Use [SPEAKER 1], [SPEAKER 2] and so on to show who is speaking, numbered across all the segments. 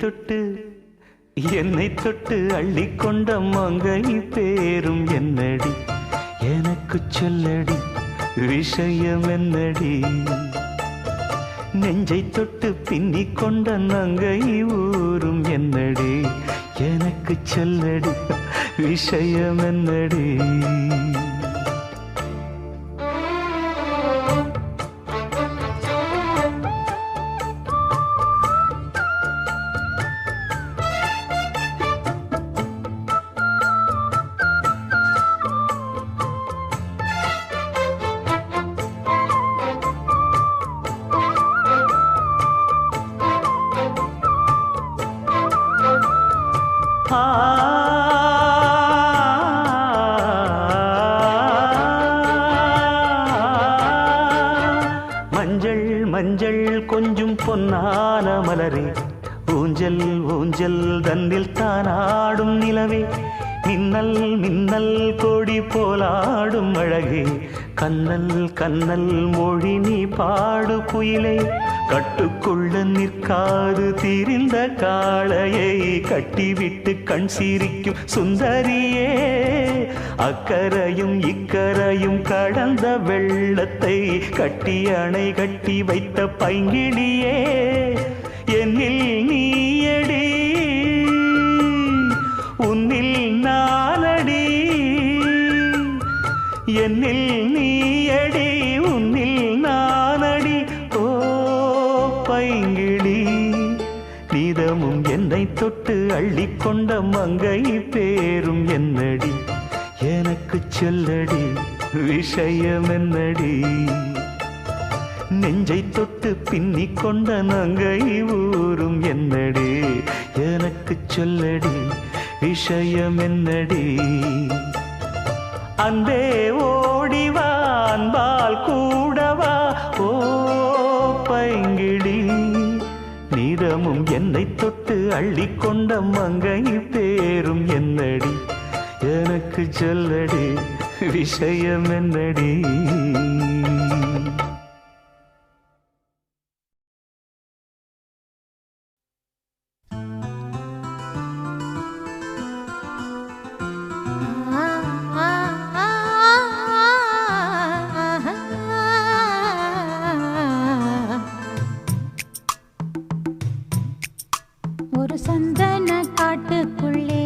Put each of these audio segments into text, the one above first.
[SPEAKER 1] தொட்டு என்னை தொட்டு அள்ளிக்கொண்ட மங்கை பேரும் என்னடி எனக்கு சொல்லடி விஷயம் என்னடி நெஞ்சை தொட்டு பின்னிக் கொண்ட நங்கை ஊரும் என்னடி எனக்கு சொல்லடி விஷயம் என்னடி மஞ்சள் மஞ்சள் கொஞ்சம் பொன்னான மலரே ஊஞ்சல் ஊஞ்சல் தன்னில் தானாடும் நிலவே மின்னல் மின்னல் கொடி போலாடும் அழகே கண்ணல் கண்ணல் மொழி நீ பாடு குயிலே கட்டுக்குள்ள நிற்காது தீரிந்த காளையை கட்டிவிட்டு கண் சிரிக்கும் சுந்தரியே அக்கரையும் இக்கரையும் கடந்த வெள்ளத்தை கட்டி அணை கட்டி வைத்த பைங்கிளியே என்னில் நீயடி உன்னில் நானடி என்னில் நீயடி உன்னில் நானடி ஓ பைங்கிளி நீதமும் என்னை தொட்டு அள்ளிக்கொண்ட மங்கை பேரும் என்னடி எனக்கு சொல்லடி விஷயம் என்னடி நெஞ்சை தொட்டு பின்னிக் கொண்ட நங்கை ஊரும் என்னடி எனக்கு சொல்லடி விஷயம் என்னடி அன்பே ஓடிவா அன்பால் கூடவா ஓ பைங்கிளி நீதமும் என்னை தொட்டு அள்ளிக்கொண்ட மங்கை பேரும் என்னடி எனக்கு சொல்லடி விஷயம் என்னடி
[SPEAKER 2] ஒரு சந்தன காட்டுக்குள்ளே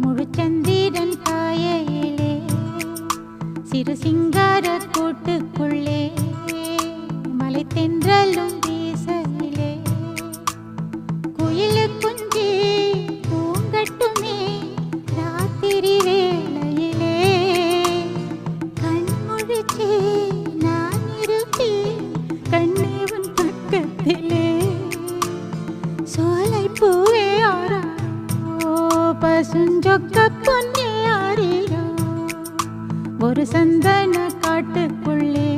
[SPEAKER 2] முழுச்சந்திரன் காயையிலே சிறு சிங்கார கூட்டுக்குள்ளே மலை தென்றலும் வீசையிலே குயிலு குஞ்சி தூங்கட்டுமே ராத்திரி வேளையிலே கண்முழிச்சே நான் இருப்பேன் கண்ணேவன் பக்கத்திலே சோலை பூவே ஆரோ பசுஞ்சொக்க பொன்னே ஆரிரோ ஒரு சந்தன காட்டுக்குள்ளே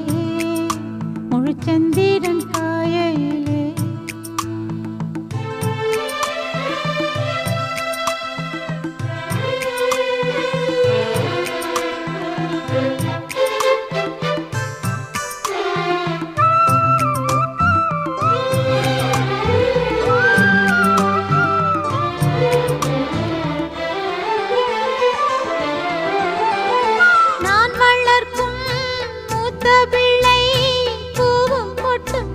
[SPEAKER 2] முழுச்சந்திரன் காயையிலே நான் வளர்க்கும் மூத்த பிள்ளை பூவும் பொட்டும்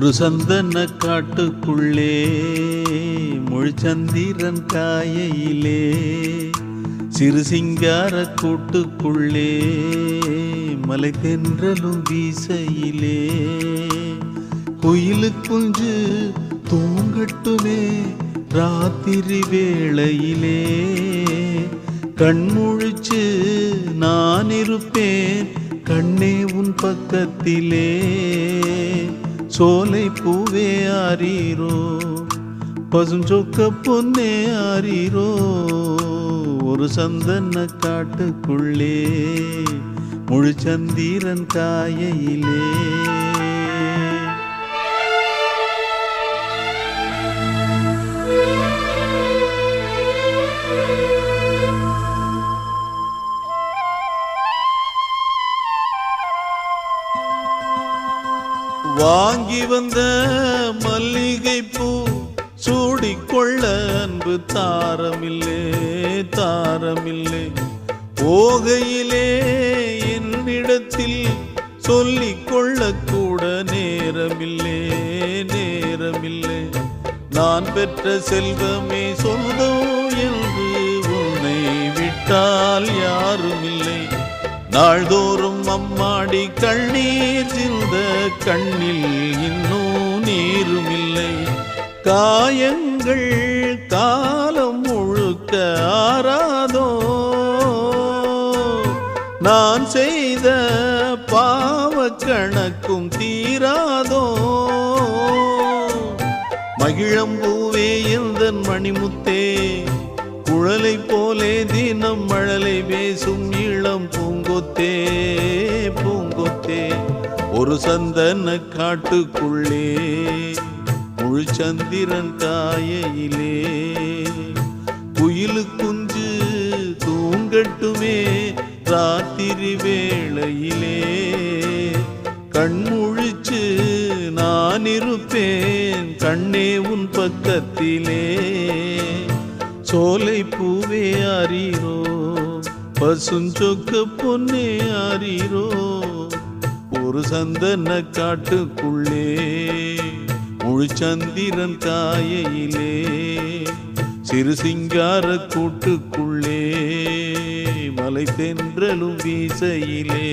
[SPEAKER 3] ஒரு சந்தன காட்டுக்குள்ளே முழுச்சந்திரன் காயையிலே சிறு சிங்கார கூட்டுக்குள்ளே மலை தென்றலும் வீசையிலே குயிலு குஞ்சு தூங்கட்டுமே ராத்திரி வேளையிலே கண்முழிச்சு நான் இருப்பேன் கண்ணே உன் பக்கத்திலே சோலை பூவே ஆரீரோ பசுஞ்சொக்க பொன்னே ஆரீரோ ஒரு சந்தன காட்டுக்குள்ளே முழுச்சந்திரன் காயையிலே வாங்கி வந்த மல்லிகை பூ சூடிக்கொள்ள அன்பு தாரமில்லே தாரமில்லை போகையிலே என்னிடத்தில் சொல்லிக்கொள்ள கூட நேரமில்லை நேரமில்லை நான் பெற்ற செல்வமே சொந்தம் என்று உன்னை விட்டால் யாருமில்லை நாள்தோறும் அம்மாடி கண்ணீர் சிந்த கண்ணில் இன்னும் நீருமில்லை காயங்கள் காலம் முழுக்க ஆறாதோ நான் செய்த பாவ கணக்கும் தீராதோ மகிழம்பூவே எந்தன் மணிமுத்தே குழலை போலே தினம் மழலை பேசும் இளம் பூங்கொத்தே பூங்கொத்தே ஒரு சந்தன காட்டுக்குள்ளே முழுச்சந்திரன் காயையிலே குயிலு குஞ்சு தூங்கட்டுமே ராத்திரி வேளையிலே கண்முழிச்சு நான் இருப்பேன் கண்ணே உன் பக்கத்திலே சோலை பூவே ஆரீரோ பசுஞ்சொக்க பொன்னே ஆரீரோ ஒரு சந்தன காட்டுக்குள்ளே முழுச்சந்திரன் காயையிலே சிறு சிங்கார கூட்டுக்குள்ளே மலை தென்றலும் வீசையிலே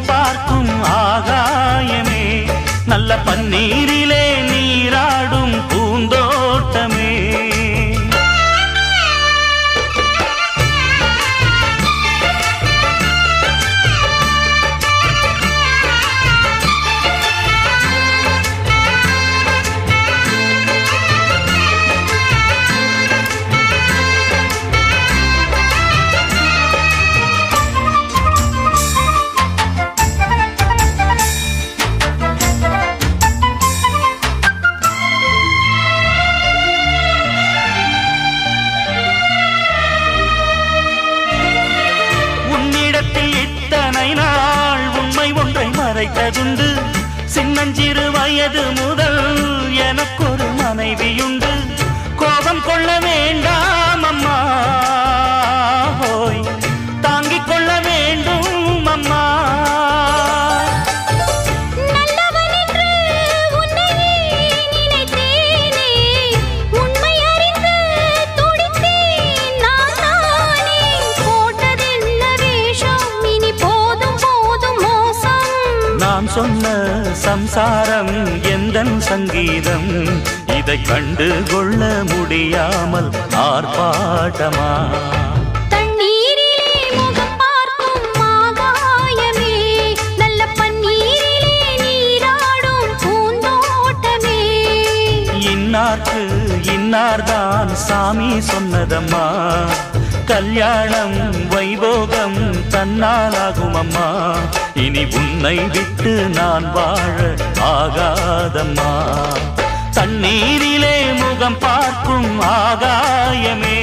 [SPEAKER 1] பார்க்கும் ஆகாயமே நல்ல பன்னீரிலே நீராடும் பூந்தோட்டமே மறைத்ததுண்டு சின்னஞ்சிறு வயது முதல் எனக்கொரு மனைவியுண்டு கோபம் கொள்ள வேண்டாம் அம்மா ஹோய் தாங்கிக் கொள்ள வேண்டும் அம்மா சொன்ன சம்சாரம் எந்தன் சங்கீதம் இதை கண்டு கொள்ள முடியாமல் ஆர்ப்பாட்டமா இன்னார்க்கு இன்னார்தான் சாமி சொன்னதம்மா கல்யாணம் வைபோகம் தன்னாலாகும் அம்மா இனி உன்னை விட்டு நான் வாழ ஆகாதம்மா தண்ணீரிலே முகம் பார்க்கும் ஆகாயமே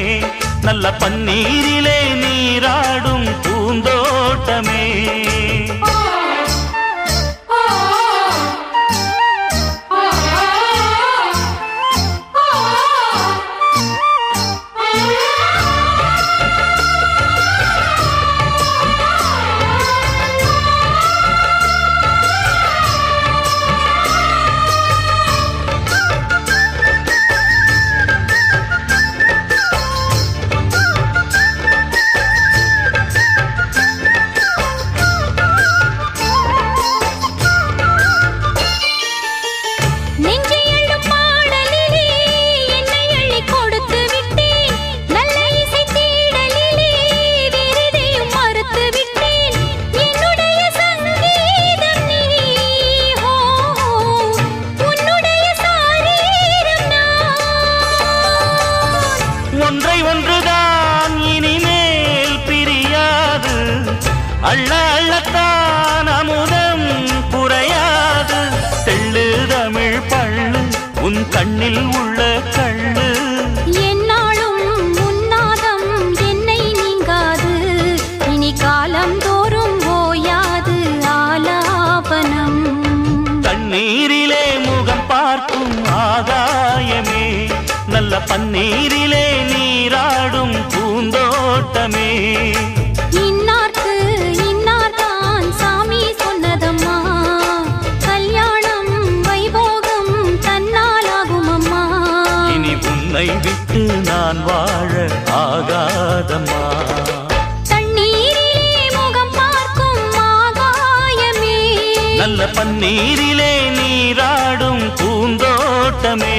[SPEAKER 1] நல்ல பன்னீரிலே நீராடும் பூந்தோட்டமே ஒன்றை ஒன்றுதான் இனிமேல் பிரியாது அள்ள அள்ளத்தான் அமுதம் குறையாது தெள்ளு தமிழ் பள்ளு உன் கண்ணில் உள்ள கள்ளு
[SPEAKER 4] என்னாலும் உன்னாதம் என்னை நீங்காது இனி காலம் தோறும் ஓயாது ஆலாபனம்
[SPEAKER 1] தண்ணீரிலே முகம் பார்க்கும் ஆகாயமே நல்ல பன்னீரிலே நீராடும் பூந்தோட்டமே
[SPEAKER 4] இன்னார்க்கு இன்னார்தான் சாமி சொன்னதம்மா கல்யாணம் வைபோகம் தன்னாலாகும் அம்மா
[SPEAKER 1] இனி உன்னை விட்டு நான் வாழ ஆகாதம்மா
[SPEAKER 4] தண்ணீரிலே முகம் பார்க்கும் ஆகாயமே
[SPEAKER 1] நல்ல பன்னீரிலே நீராடும் பூந்தோட்டமே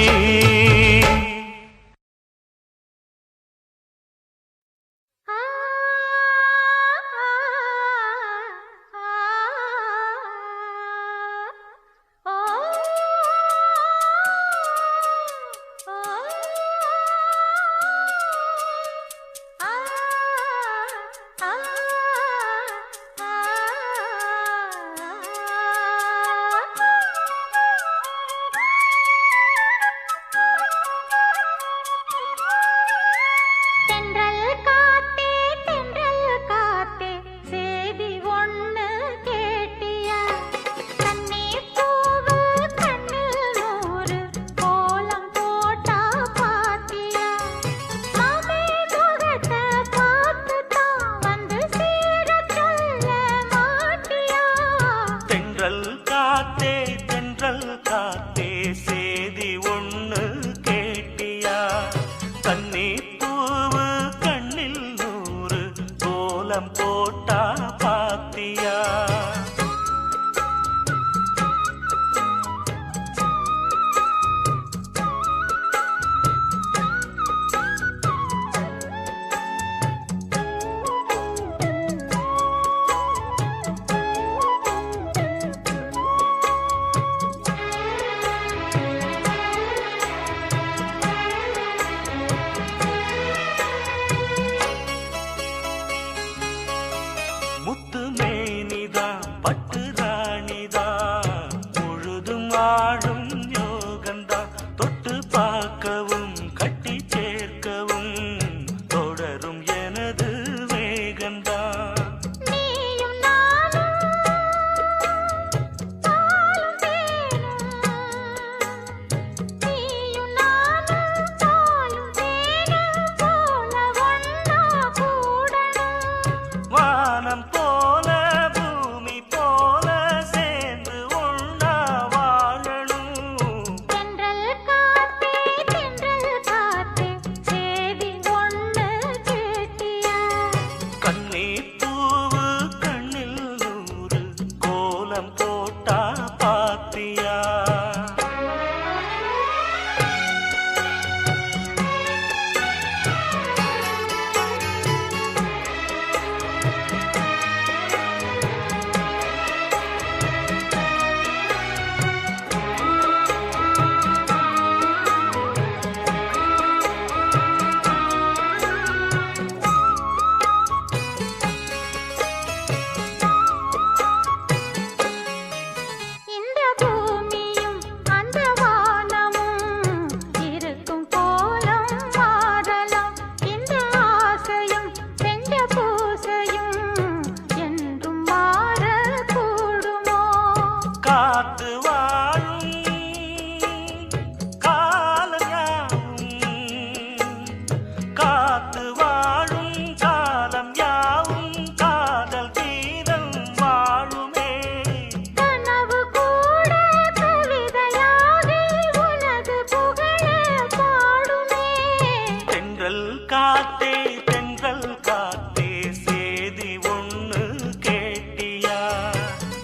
[SPEAKER 1] காத்தே தென்றல் காத்தே சேதி ஒண்ணு கேட்டியா?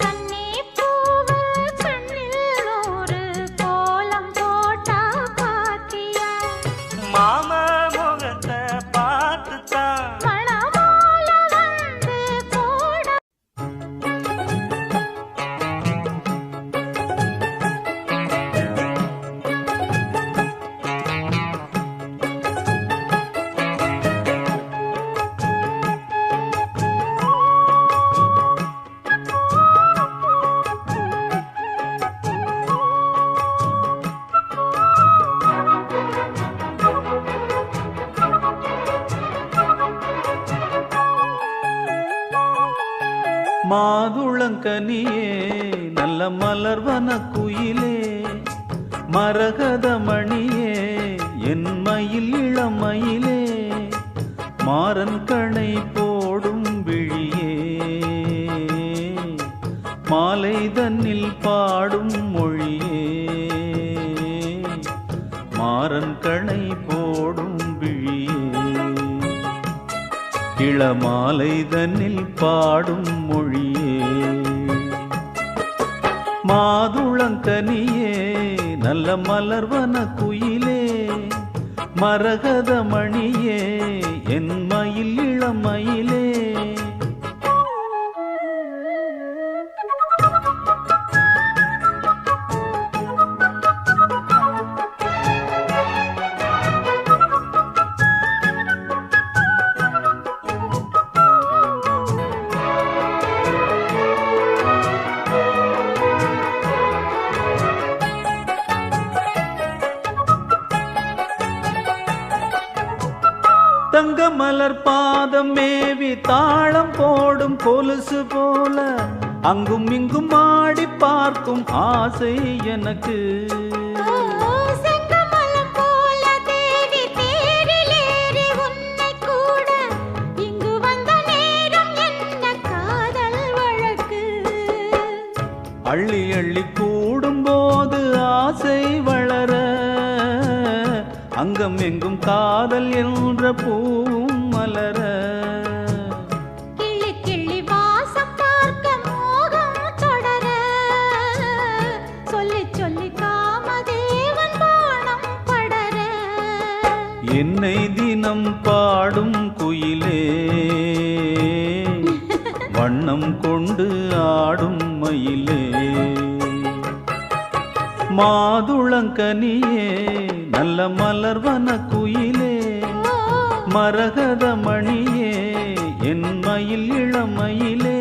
[SPEAKER 4] கண்ணே பூவு கண்ணில் ஒரு கோலம் போட்டா பாத்தியா?
[SPEAKER 1] மாம முகத்தை பார்த்துத்தான்
[SPEAKER 4] மணமால வந்து கூட
[SPEAKER 3] மாதுளங்கனியே நல்ல மலர்வன குயிலே மரகதமணியே என் மயில் இளமயிலே மாறன் கணை போடும் விழியே மாலை தன்னில் பாடும் மொழியே மாறன் கணை போடும் விழியே இளமாலை தன்னில் பாடும் மொழியே மாதுளங்கனியே நல்ல மலர்வன குயிலே மரகதமணியே என் மயில் இளமயிலே தங்க மலர் பாதம் மேவி தாளம் போடும் கொலுசு போல அங்கும் இங்கும் ஆடி பார்க்கும் ஆசை எனக்கு
[SPEAKER 4] செங்கமலம் போல தேடி தேரிலேறி உன்னை கூட இங்கு வந்த நேரம் என்ன காதல் வழக்கு
[SPEAKER 3] அள்ளி அள்ளி கூடும் போது ஆசை வளர அங்கம் எங்கும் காதல் என்ற பூவும் மலர
[SPEAKER 4] கிள்ளி கிள்ளி வாசம் பார்க்க மோகம் தொடர சொல்லி சொல்லி காமதேவன் பாணம் படர
[SPEAKER 3] என்னை தினம் பாடும் குயிலே வண்ணம் கொண்டு ஆடும் மயிலே மாதுளங்கனியே நல்ல மலர்வன குயிலே மரகதமணியே என் மயில் இளமயிலே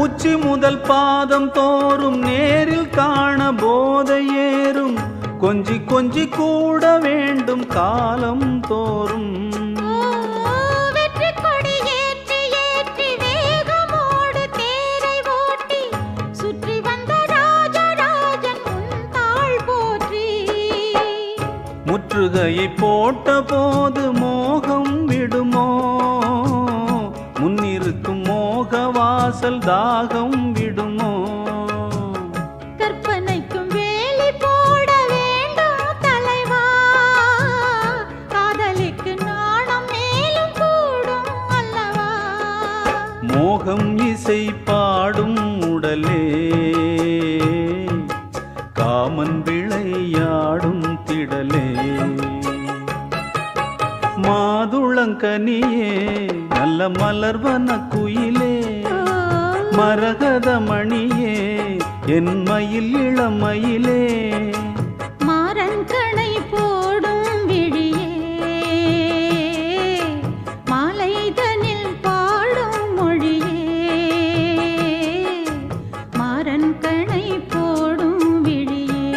[SPEAKER 3] உச்சி முதல் பாதம் தோறும் நேரில் காண போதை ஏறும் கொஞ்சி கொஞ்சி கூட வேண்டும் காலம் தோறும்
[SPEAKER 4] வெற்றி கொடி ஏற்றி ஏற்றி வேகமோடு தேரை ஓட்டி சுற்றி வந்த ராஜராஜன் உன் தாள் போற்றி
[SPEAKER 3] முற்றுகையை போட்ட போது மோகம் விடுமோ முன்னிருக்கும் மோக வாசல் தாகம் விடுமோ
[SPEAKER 4] கற்பனைக்கும் வேலி போட வேண்டும் தலைவா காதலிக்கு நாணம் மேலும் கூடும் அல்லவா
[SPEAKER 3] மோகம் இசை பாடும் உடலே காமன் விளையாடும் திடலே மாதுளங்கனியே நல்ல மலர்வன குயிலே மரகதமணியே என் மயில் இளமயிலே
[SPEAKER 4] மாறன் கணை போடும் விழியே மாலைதனில் பாடும் மொழியே மாறன் கணை போடும் விழியே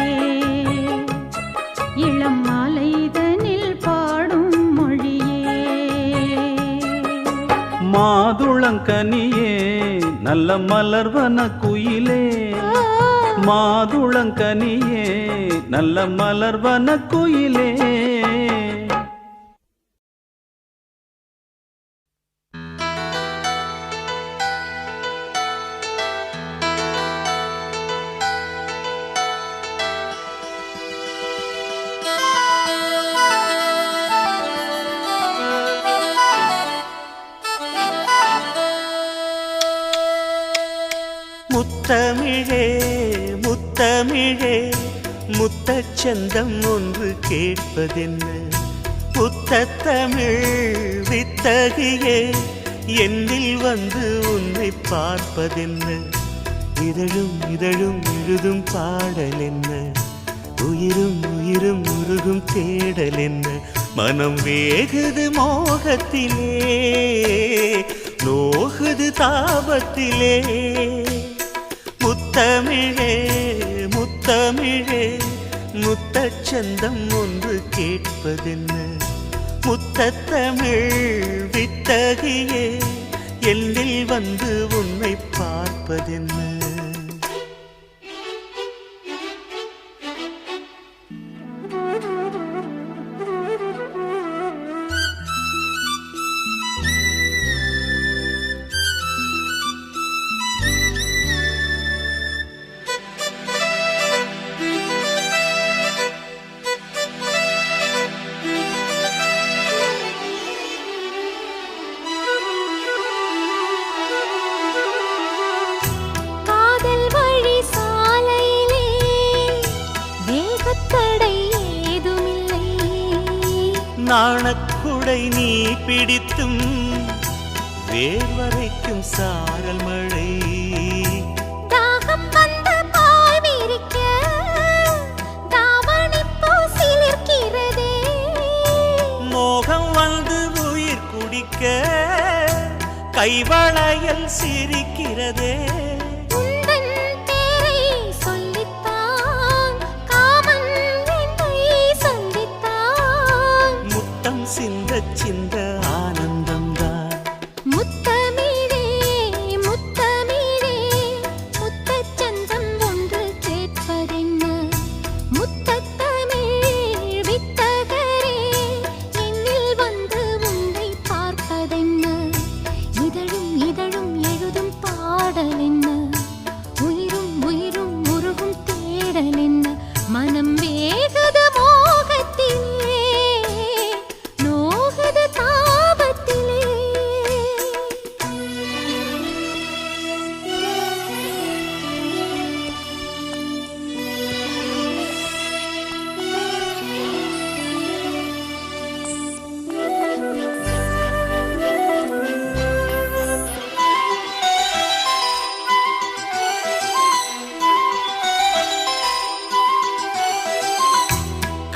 [SPEAKER 3] நல்ல மலர்வன குயிலே மாதுளங்கனியே நல்ல மலர்வன குயிலே.
[SPEAKER 1] முத்தமிழே முத்தமிழே முத்தச்சந்தம் ஒன்று கேட்பதென்ன, முத்தத்தமிழ் வித்தகியே என்னில் வந்து உன்னை பார்ப்பதென்ன, இதழும் இதழும் எழுதும் பாடல் என்ன, உயிரும் உயிரும் உருகும் தேடல் என்ன, மனம் வேகுது மோகத்திலே நோகுது தாபத்திலே. முத்தமிழே முத்தமிழே முத்தச்சந்தம் ஒன்று கேட்பதென்ன, முத்தத்தமிழ் வித்தகியே என்னில் வந்து உன்னை பார்ப்பதென்ன. நாணக்குடை நீ பிடித்தும் வேர்வரைக்கும் சாரல் மழை,
[SPEAKER 4] தாகம் வந்து பாய் விரிக்க தாவணி பூ சிலிர்க்கிறதே,
[SPEAKER 1] மோகம் வந்து உயிர் குடிக்க கைவளையல் சிரிக்கிறதே. சிந்த ஆனந்தம்தான்
[SPEAKER 4] முத்தமிழே முத்தமிழே முத்தச்சந்தம் ஒன்று கேட்பதென்ன, முத்தத்தமிழ் வித்தகரே என்னில் வந்து உன்னை பார்ப்பதென்ன, இதழும் இதழும் எழுதும் பாடல் என்ன, உயிரும் உயிரும் உருகும் தேடல் என்ன, மனம் வேகுது மோகத்திலே நோகுது தாபத்திலே.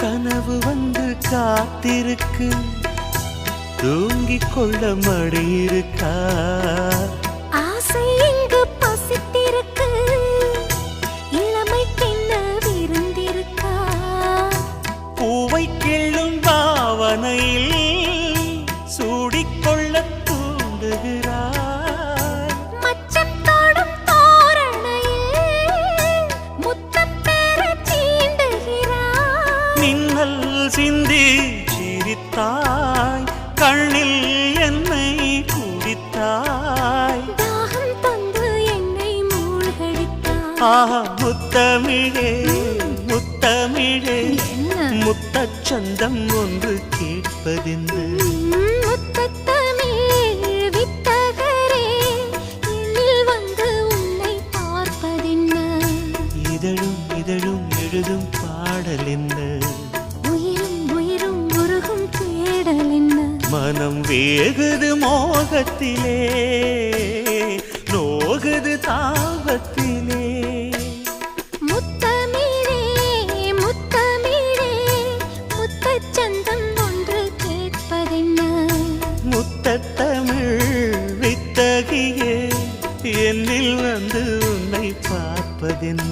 [SPEAKER 1] கனவு வந்து காத்திருக்கு தூங்கிக் கொள்ள மடி இருக்கா,
[SPEAKER 4] ஆசை இங்கு பசித்திருக்கு இளமைக்கென்ன விருந்திருக்கா,
[SPEAKER 1] பூவை கிள்ளும் பாவனையில் சூடிக்கொள்ள தூண்டுகிறார்,
[SPEAKER 4] மச்சம் தோடும் தோரணையில் முத்தம் பெற சீண்டுகிறார்,
[SPEAKER 1] மின்னல் சிந்தி சிரித்தாய் கண்ணில் என்னை குடித்தாய்,
[SPEAKER 4] தாகம் தந்து என்னை மூழ்கடித்தாய்.
[SPEAKER 1] ஆஹா முத்தமிழே முத்தமிழே
[SPEAKER 4] என்ன?
[SPEAKER 1] முத்தச்சந்தம் ஒன்று கேட்பதென்ன,
[SPEAKER 4] முத்தத்தமிழ் வித்தகரே என்னில் வந்து உன்னை பார்ப்பதென்ன,
[SPEAKER 1] இதழும் இதழும் எழுதும் பாடல் என்ன,
[SPEAKER 4] உயிரும் உயிரும் உருகும் தேடல் என்ன,
[SPEAKER 1] மனம் வேகுது மோகத்திலே நோகுது தாபத்திலே.
[SPEAKER 4] முத்தமிழே முத்தமிழே முத்தச்சந்தம் ஒன்று கேட்பதென்ன,
[SPEAKER 1] முத்தத்தமிழ் வித்தகியே என்னில் வந்து உன்னை பார்ப்பதென்ன.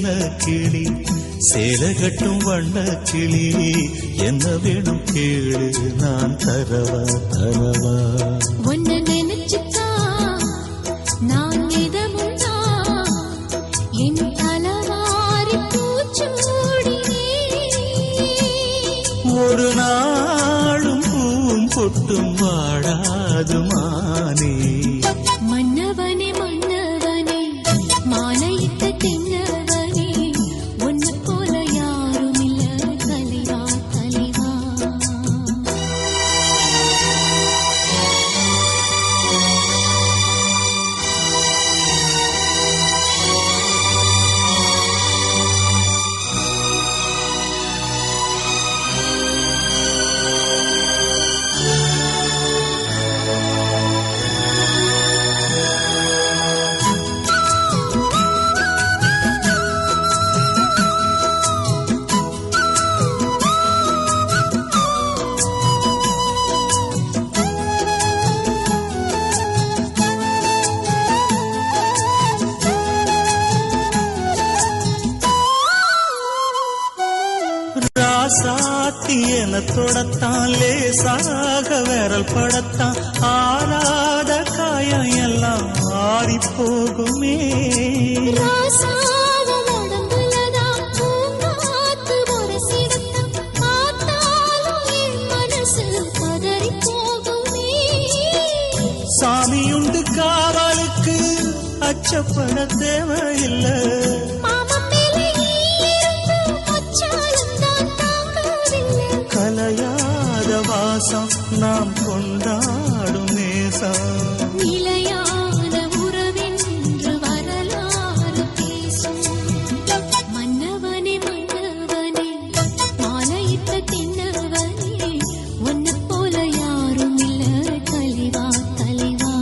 [SPEAKER 1] சின்ன கிளி சேலை கட்டும் வண்ண கிளி என்ன வேணும் கேளு நான் தரவா தரவா
[SPEAKER 5] உன்னை நினைச்சுக்கா நான் இதமுண்டா என் தலவாரி பூச்சூடினே
[SPEAKER 1] ஒரு நாளும் பூவும் பொட்டும் வாடாது மானே
[SPEAKER 5] மன்னவனே மன்னவனே மாலையிட்ட தென்னவனே உன்னை போல யாரும் இல்ல தலைவா தலைவா
[SPEAKER 1] ராசாத்தி என தொடத்தான் லேசாக விரல் படத்தான் ஆறாத காயம் எல்லாம் ஆறி போகுமே
[SPEAKER 5] ராசாவ உடம்புலதான் பூங்காத்து உரசிடத்தான் பார்த்தாலும் என் மனசு பதறி போகுமே
[SPEAKER 1] சாமியுண்டு காவலுக்கு அச்சப்பட தேவையில்லை
[SPEAKER 5] மாமன் மேலே ஈர்ப்பு மச்சாலும் தான் தாங்கவில்லை
[SPEAKER 1] கலையாத வாசம் நாம் கொண்டாடும் நேசம்
[SPEAKER 5] நிலையான உறவென்று வரலாறு பேசும் மன்னவனே மன்னவனே மாலையிட்ட தென்னவனே உன்னை போல யாரும் இல்ல தலைவா தலைவா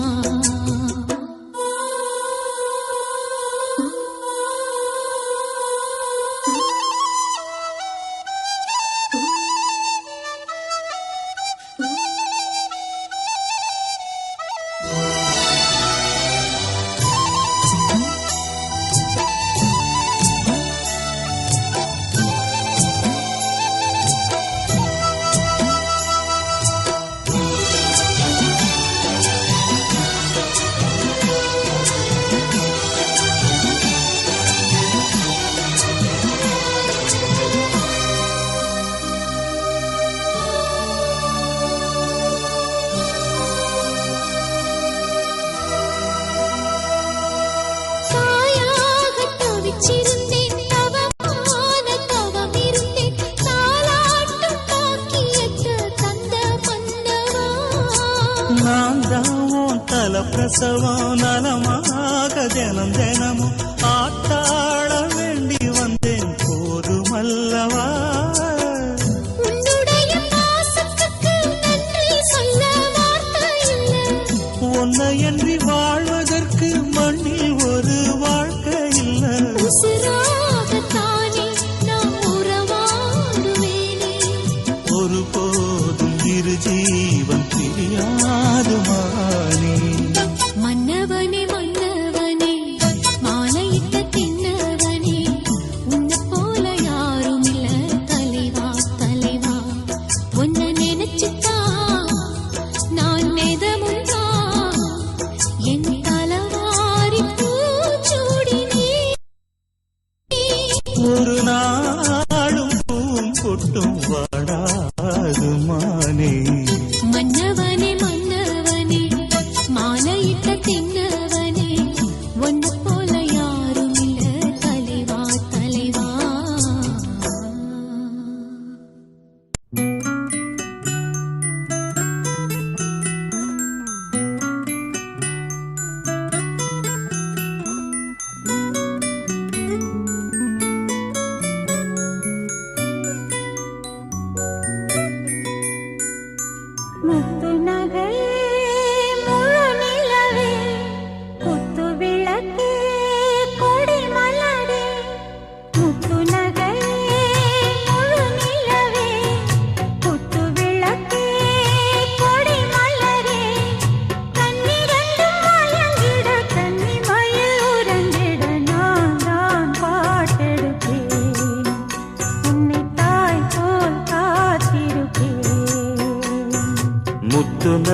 [SPEAKER 5] தாயாக தவிச்சிருந்தேன் தவமான தவம் இருந்தேன் தாலாட்டும் பாக்கியத்து தந்த மன்னவா
[SPEAKER 1] நான் தான் தல பிரசவம் நலமாக தினம் தினமும் ஆட்டாட வேண்டி வந்தேன் போதுமல்லவா
[SPEAKER 5] உன்னுடைய பாசத்துக்கு நன்றி சொல்ல வார்த்தை இல்லை
[SPEAKER 1] உன்னையன்றி வாழ்வதற்கு மண்ணில் ஒரு வாழ்க்கை இல்லை
[SPEAKER 5] உசிராகத்தானே நான் உறவாடுவேனே
[SPEAKER 1] ஒருபோதும் இரு ஜீவன் பிரியாது மானே
[SPEAKER 5] மன்னவனே மன்னவனே மாலையிட்ட தென்னவனே உன்னை போல யாரும் இல்ல தலைவா தலைவா உன்னை நினைச்சுட்டா நான் நெதமுண்டா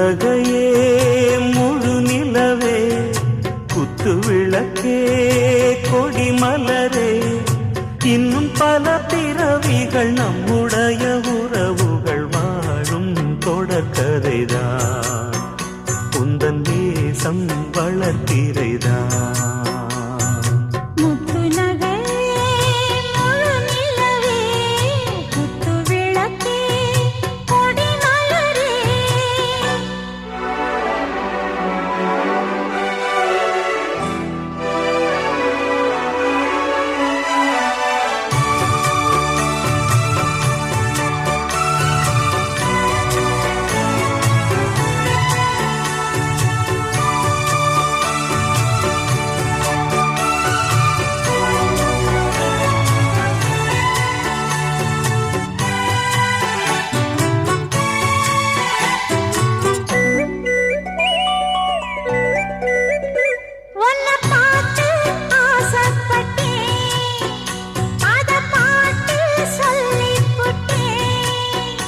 [SPEAKER 1] நகையே முழு நிலவே குத்து விளக்கே கொடி மலரே இன்னும் பல பிறவிகள் நம்முடைய உறவுகள் வாழும் தொடர்கதைதான் உந்தன் தேசம் வளர்த்திரைதான்
[SPEAKER 4] முத்து நகை முழு நிலவே குத்து விளக்கே கொடி மலரே உன்னை பார்த்து ஆசைப்பட்டேன் அத பாட்டு சொல்லிப் புட்டேன்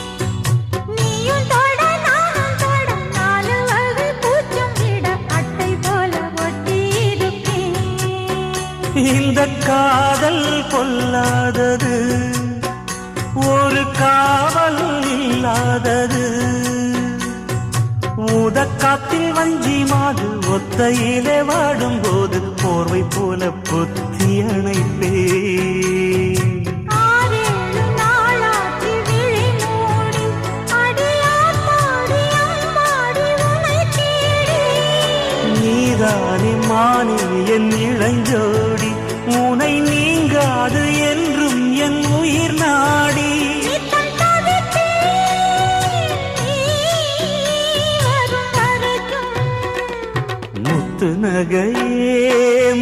[SPEAKER 4] நீயும் தொட நானும் தொட நாலு வகை பூச்சும் விட அட்டை போல ஒட்டி இருப்பேன்
[SPEAKER 1] இந்த காதல் கொல்லாதது ஒரு காவல் இல்லாதது ஊதக்காத்தில் வஞ்சி மாது ஒத்தையிலே வாடும்போது போர்வை போல பொத்தி அணைப்பேன்
[SPEAKER 4] ஆறேழு நாளாச்சு விழி மூடி அடியாத்தாடி அம்மாடி உனை தேடி
[SPEAKER 1] நீதானே மானே என் இளஞ்சோடி உனை நீங்காது என்றும் என் உயிர் நாடி
[SPEAKER 4] நித்தம் தவித்தேன் நீ வரும் வரைக்கும்
[SPEAKER 1] முத்து நகையே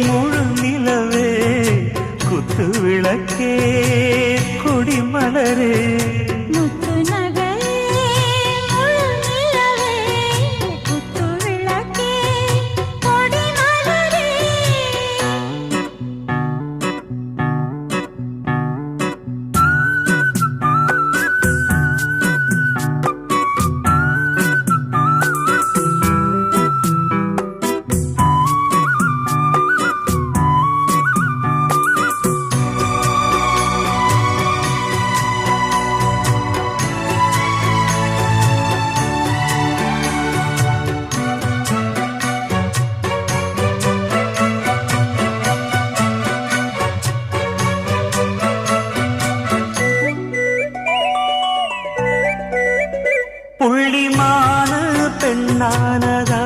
[SPEAKER 1] முழு நிலவே குத்து விளக்கே கொடி மலரே
[SPEAKER 4] முத்து நகை முழு நிலவே குத்து விளக்கே கொடி மலரே
[SPEAKER 1] புள்ளிமான பெண்ணானதா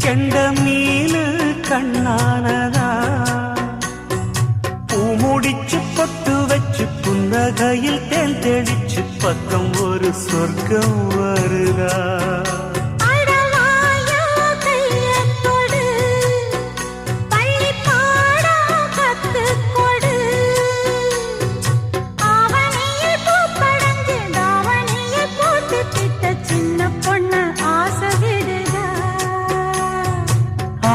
[SPEAKER 1] கெண்ட மீனு கண்ணானதா பூ முடிச்சு பொட்டு வச்சு புன்னகையில் தேன் தெளிச்சு பக்கம் ஒரு சொர்க்கம் வருதா
[SPEAKER 4] அடவாயா கையத் தொடு பள்ளி பாடம் கத்துக் கொடு ஆவணியில் பூப்படைஞ்சு தாவணியில் போட்டு திட்ட சின்ன பொண்ணு ஆசை விடுதா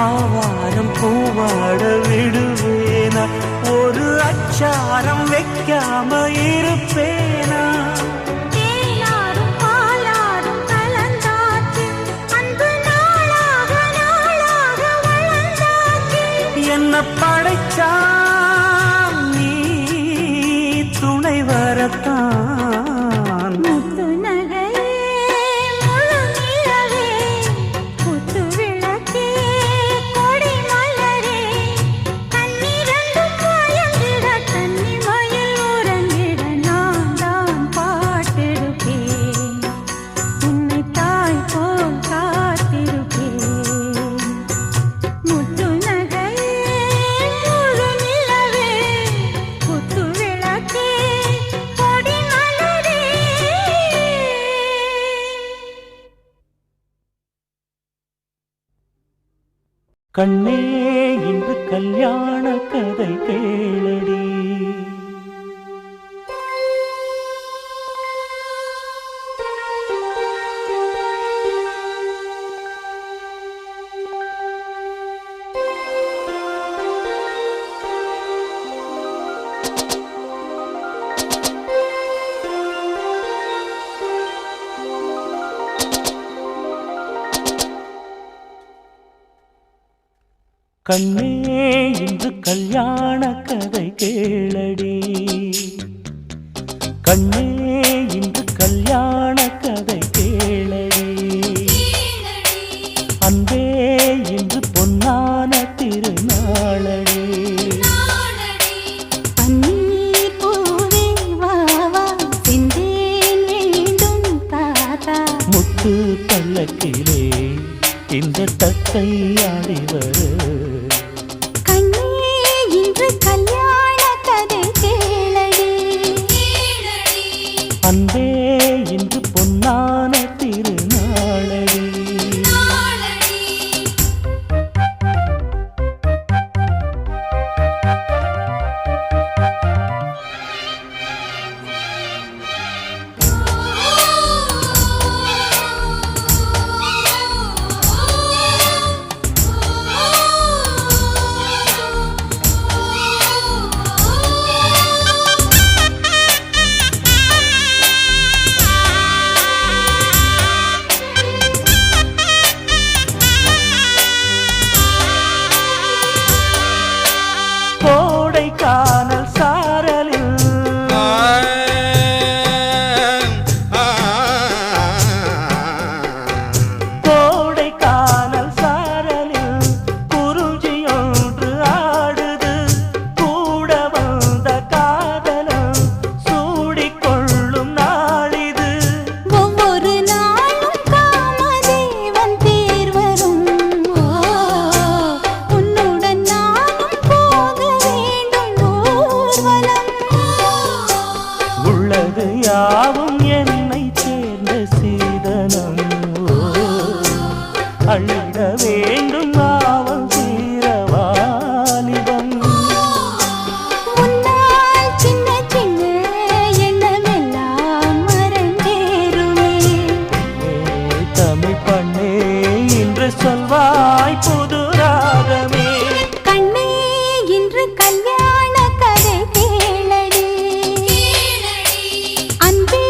[SPEAKER 1] ஆவாரம் பூவாட விடுவேனா ஒரு அச்சாரம் வைக்காம இருப்பேனா
[SPEAKER 4] தேனாரும் பாலாரும் கலந்தாச்சு அன்பு நாளாக நாளாக வளர்ந்தாச்சு
[SPEAKER 1] என்ன படைச்சா நீ துணை வரத்தான்
[SPEAKER 4] முத்து நகை முழு நிலவே குத்து விளக்கே கொடி மலரே கண்ணிரண்டும் மயங்கிட கன்னி மயில் உறங்கிட நான் தான் பாட்டெடுப்பேன் உன்னை தாய் போல் காத்திருப்பேன் முத்து நகை முழு நிலவே குத்து விளக்கே கொடி மலரே
[SPEAKER 1] கண்ணே இன்று கல்யாண கதை கேளடி
[SPEAKER 3] கண்ணே இன்று கல்யாண கதை கேளடி கண்ணே இன்று கல்யாண கதை கேளடி அன்பே இன்று பொன்னான திருநாளடி
[SPEAKER 2] பன்னீர் பூவே வா வா செந்தேன் வேண்டும் தாத்தா
[SPEAKER 3] முத்து பல்லக்கிலே இந்த தத்தை ஆடிவர்
[SPEAKER 2] கண்ணே இன்று கல்யாண கதை கேளடி
[SPEAKER 3] அன்பே இன்று பொன்னான திருநாளடி கோடைக்கானல் சாரலில் கோடைக்கானல் சாரலில் குறிஞ்சியொன்று ஆடுது கூட வந்த காதலம் சூடிக்கொள்ளும் நாளிது
[SPEAKER 2] ஒவ்வொரு நாளும் காமதேவன் தேர் வரும் உன்னுடன் நானும் போக வேண்டும் ஊர்வலம்
[SPEAKER 3] உள்ளது யாவும் என்னை சேர்ந்த சீதனம் அள்ளிட வேண்டும் அவன் சீரவாலிபம்
[SPEAKER 2] முன்னால் சின்ன சின்ன எண்ணமெல்லாம் மறந்தேருமே
[SPEAKER 3] தமிழ் பண்ணே இன்று சொல்வாய் புது ராகமே
[SPEAKER 2] கண்ணே இன்று கல்யாண கதை கேளடி அன்பே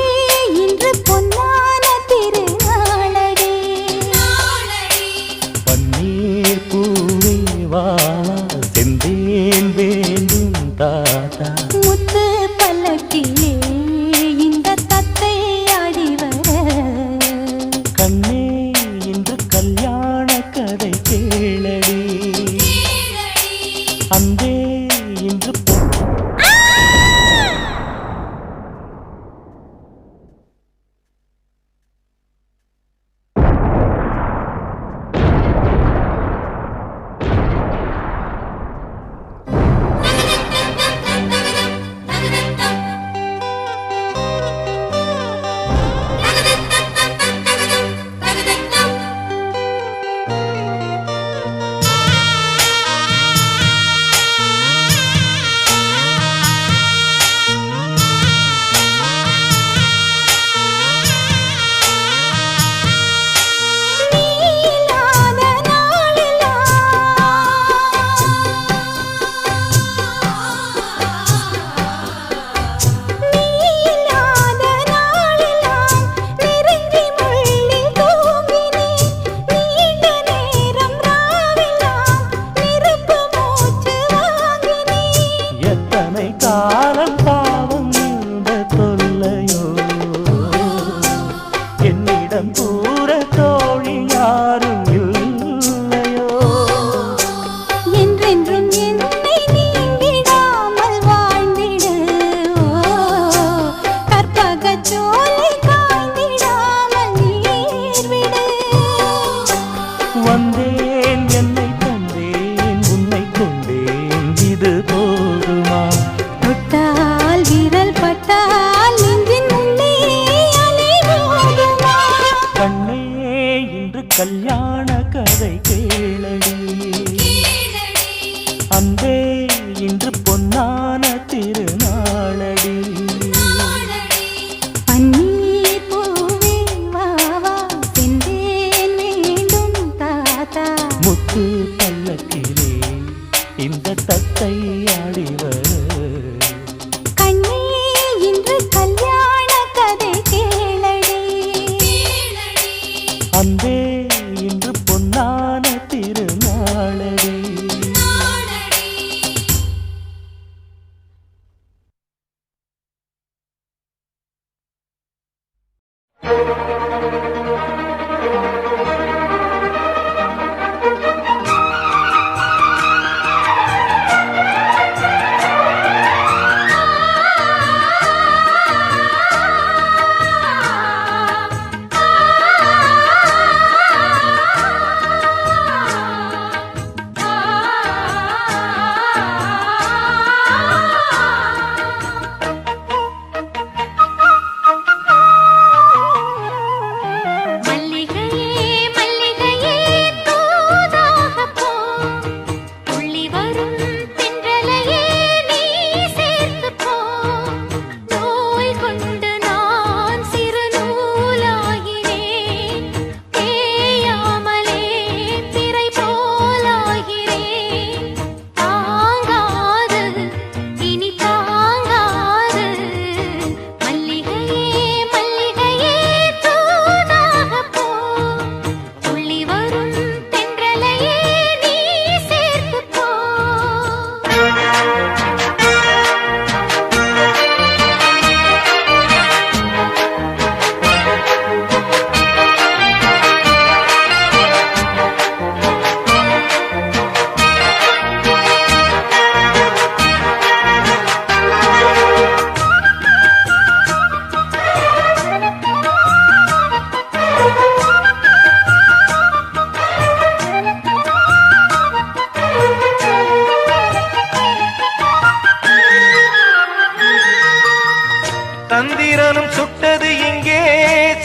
[SPEAKER 3] சந்திரனும் சுட்டது எங்கே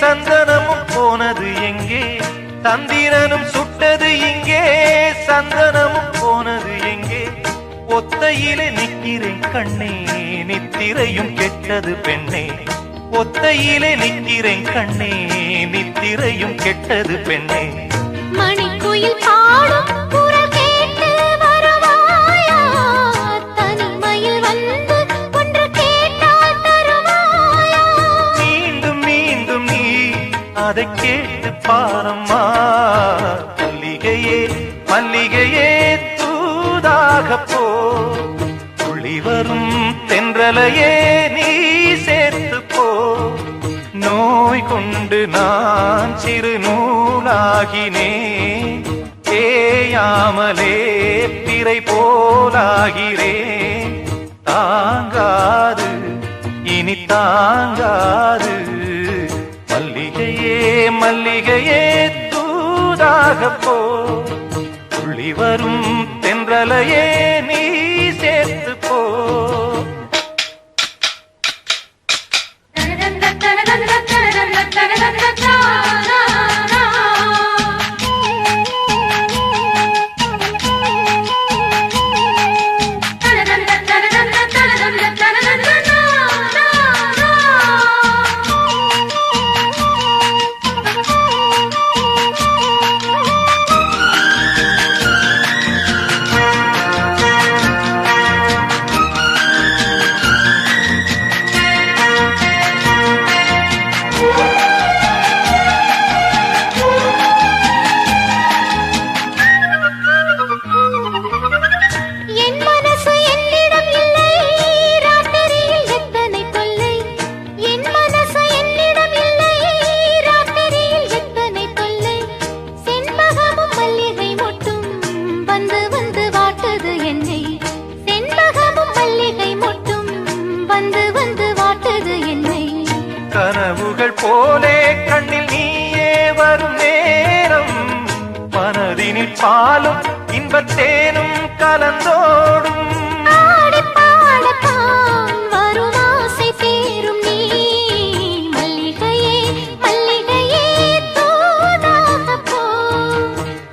[SPEAKER 3] சந்தனமும் போனது எங்கே சந்திரனும் சுட்டது இங்கே சந்தனமும் போனது எங்கே ஒத்தையிலே நிற்கிறேன் கண்ணே நித்திரையும் கெட்டது பெண்ணே ஒத்தையிலே நிற்கிறேன் கண்ணே நித்திரையும் கெட்டது பெண்ணே
[SPEAKER 5] மணிக்குயில் பாடும் குரல் கேட்டு வருவாயா தனிமையில் வந்து ஒன்று கேட்டால் தருவாயா
[SPEAKER 3] மீண்டும் மீண்டும் நீ அதை கேட்டு பாரம்மா மல்லிகையே மல்லிகையே தூதாக போ துளி வரும் தென்றலையே நீ சேர்த்து போ நோய் கொண்டு நான் சிறு நூலாகினேன் தேயாமலே பிறை போலாகிறேன் தாங்காது இனி தாங்காது மல்லிகையே மல்லிகையே தூதாக போ துளி வரும் தென்றலையே நீ சேர்த்து போ கனவுகள் போலே கண்ணில் நீயே வரும் நேரம் மனதினில் பாலும் இன்பத்தேனும் கலந்தோடும்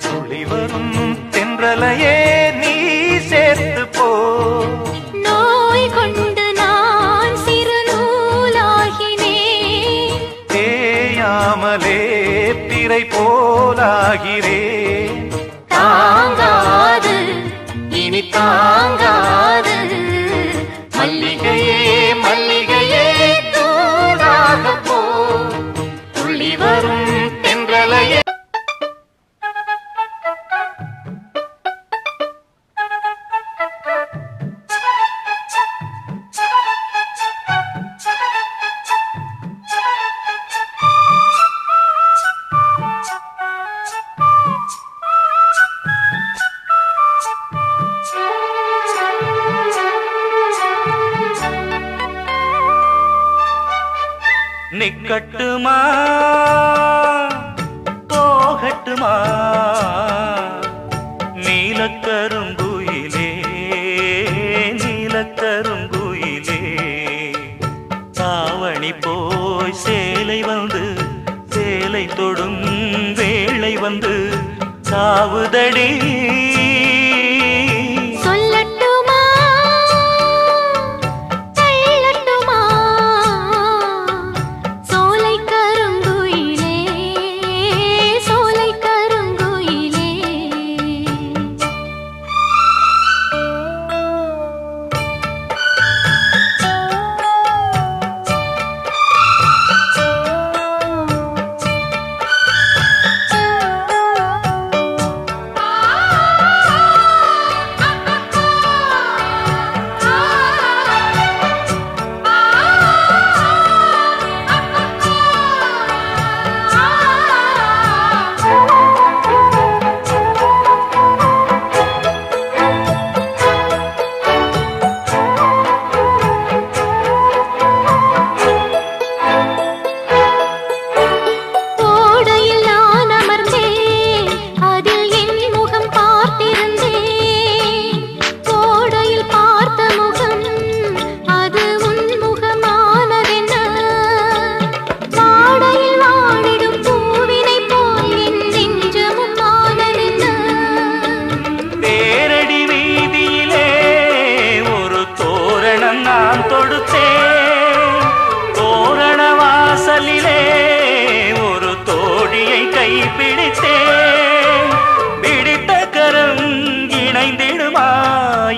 [SPEAKER 3] துளி வரும் தென்றலையே நீ சேர்த்து போ
[SPEAKER 5] நோய் கொண்டு நான் சிறு நூலாகினேன்
[SPEAKER 3] தேயாமலே பிறை போலாகிறேன்
[SPEAKER 5] தாங்காது
[SPEAKER 3] இனி
[SPEAKER 5] தாங்காது
[SPEAKER 3] மல்லிகையே மல்லிகையே தூதாக போ துளி வரும் தென்றலையே
[SPEAKER 1] நிக்கட்டுமா போகட்டுமா நீலக்கருங்குயிலே நீலக்கருங்குயிலே தாவணி போய் சேலை வந்து சேலை தொடும் வேளை வந்து சாவுதடி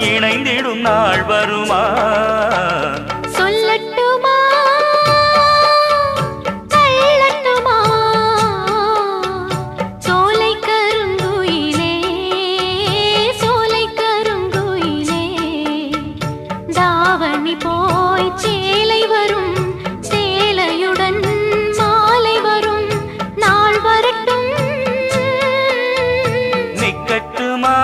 [SPEAKER 1] இணைந்திடும் நாள் வருமா
[SPEAKER 5] சொல்லட்டுமா தள்ளட்டுமா சோலை கருங்குயிலே சோலை கருங்குயிலே தாவணி போய் சேலை வரும் சேலையுடன் மாலை வரும் நாள் வரட்டும்
[SPEAKER 1] நிக்கட்டுமா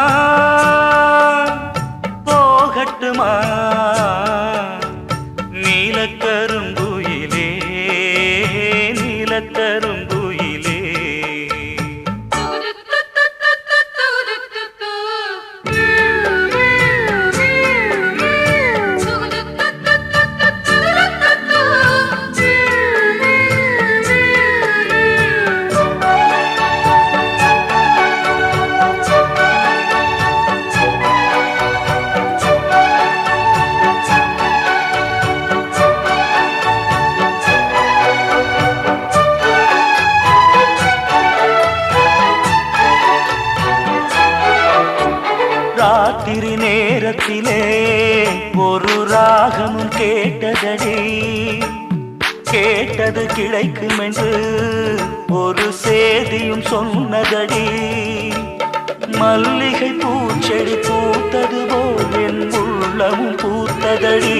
[SPEAKER 1] போகட்டுமா நீலக்கருங்குயிலே நீலக்கருங்குயிலே ராத்திரி நேரத்திலே ஒரு ராகமும் கேட்டதடி கேட்டது கிடைக்கும் என்று ஒரு சேதியும் சொன்னதடி மல்லிகை பூச்செடி பூத்தது போல் என் உள்ளமும் பூத்ததடி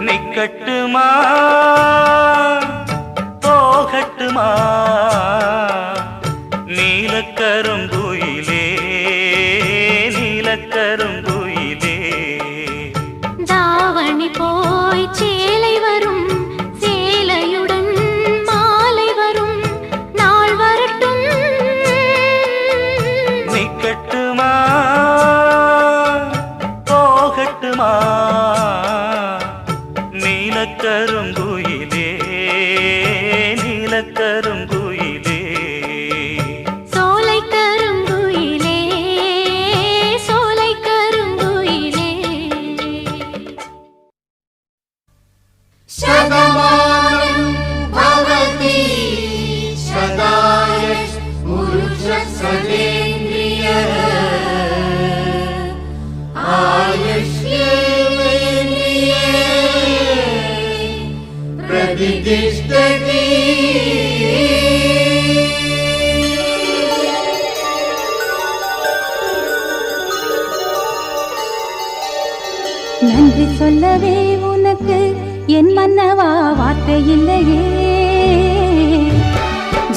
[SPEAKER 1] நிக்கட்டுமா போகட்டுமா நீலக்கருங்குயிலே நீலக்கருங்குயிலே
[SPEAKER 5] தாவணி போய் சேலை வரும் சேலையுடன் மாலை வரும் நாள் வரட்டும்
[SPEAKER 1] நிக்கட்டுமா போகட்டுமா நீலக்கருங்குயிலே நீலக்கருங்குயிலே
[SPEAKER 5] சோலை கருங்குயிலே சோலை கருங்குயிலே
[SPEAKER 6] शतमानं भवति शताय पुरुषसदेन्द्रियः आयुष्येवेन्द्रिये प्रतिष्ठति
[SPEAKER 2] நன்றி சொல்லவே உனக்கு என் மன்னவா வார்த்தை இல்லையே.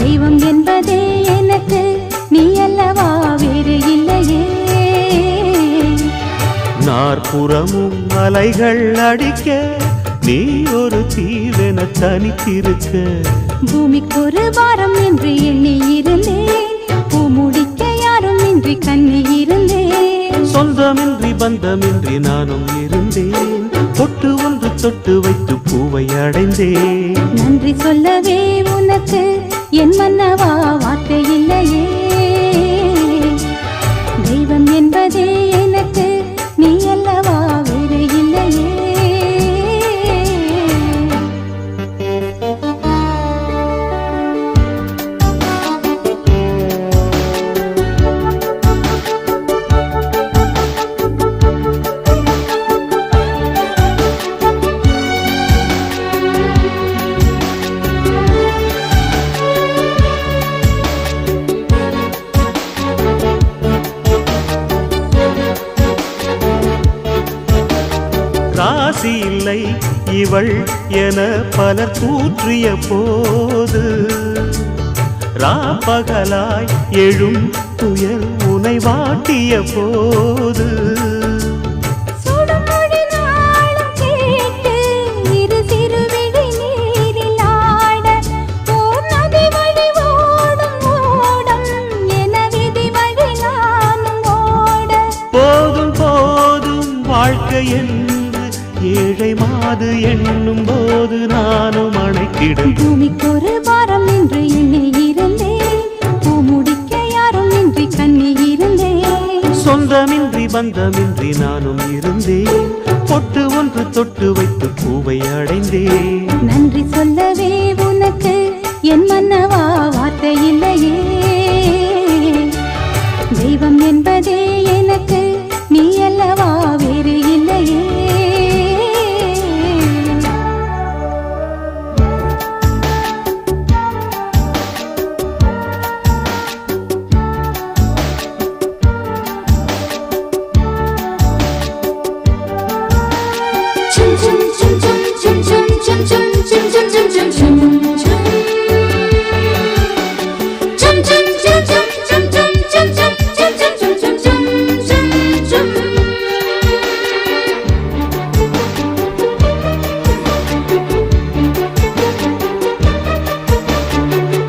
[SPEAKER 2] தெய்வம் என்பதே எனக்கு நீ அல்லவா வேறு இல்லையே.
[SPEAKER 1] நாற்புறமும் அலைகள் அடிக்க நீ ஒரு தீவென தனித்திருக்க.
[SPEAKER 2] பூமிக்கு ஒரு வாரம் என்று எண்ணி இருந்தேன், பூ முடிக்க யாரும் இன்றி கண்ணி இருந்தேன்.
[SPEAKER 1] சொந்தமின்றி பந்தமின்றி நானும் இருந்தேன், தொட்டு ஒன்று தொட்டு வைத்து பூவை அடைந்தேன்.
[SPEAKER 2] நன்றி சொல்லவே உனக்கு என் மன்னவா வார்த்தை இல்லையே. தெய்வம் என்பதே எனக்கு நீ அல்லவா வேறு இல்லையே.
[SPEAKER 1] ராசி இல்லை இவள் என பலர் தூற்றிய போது, ராப்பகலாய் எழும் துயர் உனை வாட்டிய போது,
[SPEAKER 2] சுடுமொழி நாளும் கேட்டு இரு சிறுவிழி நீரில் ஆட, ஓர் நதி வழி ஓடும் ஓடம் என விதி வழி நானும் ஓட.
[SPEAKER 1] போதும் போதும் வாழ்க்கை என்று ஏழை மாது எண்ணும் போது நானும் அணைக்கிடும்.
[SPEAKER 2] பூமிக்கு ஒரு வாரம் என்று எண்ணி இருந்தேன், பூ முடிக்க யாரும் இன்றி கண்ணி இருந்தேன்.
[SPEAKER 1] சொந்தமின்றி பந்தமின்றி நானும் இருந்தேன், பொட்டு ஒன்று தொட்டு வைத்து பூவை அடைந்தேன்.
[SPEAKER 2] நன்றி சொல்லவே உனக்கு என் மன்னவா வார்த்தை இல்லையே. தெய்வம் என்பதே எனக்கு நீ அல்லவா வேறு இல்லையே.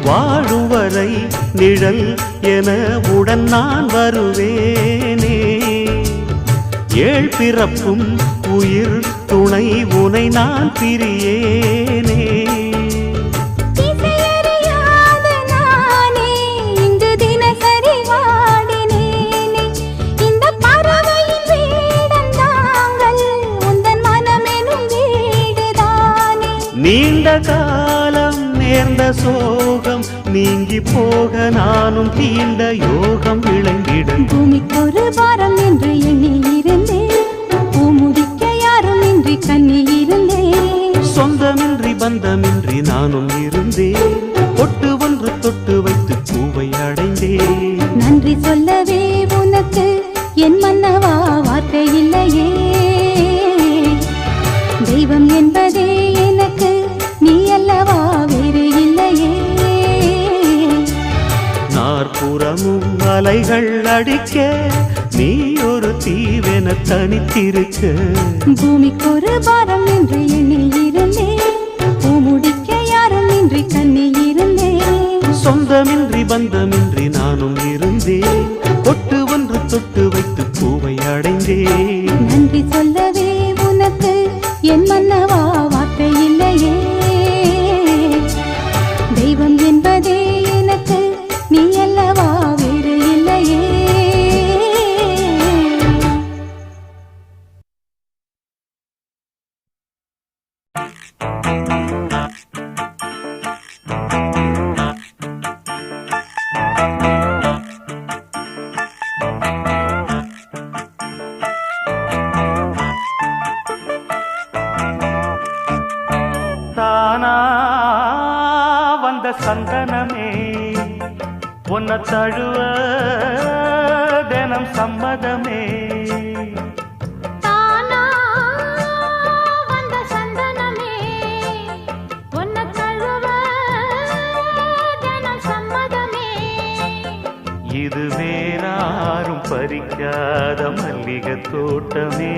[SPEAKER 1] வாழும் வரை நிழல் என உடன் நான் வருவேனே, ஏழ் பிறப்பும் உயிர் துணை உனை நான் பிரியேனே.
[SPEAKER 2] திசையறியாத நானே இங்கு தினசரி வாடினேனே, இந்த பறவையின் வீடன் தாங்கள் உந்தன் மனமெனும் வீடுதானே.
[SPEAKER 1] நீண்ட காலம் நேர்ந்த சோகம் நீங்கி போக நானும் தீண்ட யோகம் விளங்கிட.
[SPEAKER 2] பூமிக்கு ஒரு வாரம் என்று எண்ணி இருந்தேன், பூ முடிக்க யாரும் இன்றி கண்ணி இருந்தேன்.
[SPEAKER 1] சொந்தமின்றி பந்தமின்றி நானும் இருந்தேன், பொட்டு ஒன்று தொட்டு வைத்து பூவை அடைந்தேன்.
[SPEAKER 2] நன்றி சொல்லவே உனக்கு என் மன்னவா வார்த்தை இல்லையே. தெய்வம் என்பதே எனக்கு நீ அல்லவா வேறு இல்லையே.
[SPEAKER 1] நாற்புறமும் அலைகள் அடிக்க நீ ஒரு தீவென தனித்திருக்க.
[SPEAKER 2] பூமிக்கு ஒரு வாரம் என்று எண்ணி இருந்தேன், பூ முடிக்க யாரும் இன்றி கண்ணி இருந்தேன்.
[SPEAKER 1] சொந்தமின்றி பந்தமின்றி நானும் இருந்தேன், பொட்டு ஒன்று தொட்டு வைத்து பூவை அடைந்தேன்.
[SPEAKER 2] நன்றி சொல்லவே உனக்கு என் மன்னவா வார்த்தை இல்லையே. தெய்வம் என்பதே எனக்கு நீ அல்லவா வேறு இல்லையே.
[SPEAKER 3] தானா வந்த சந்தனமே உன்னை தழுவ தினம் சம்மதமே.
[SPEAKER 5] தானா
[SPEAKER 3] பறிக்காத மல்லிகை தோட்டமே,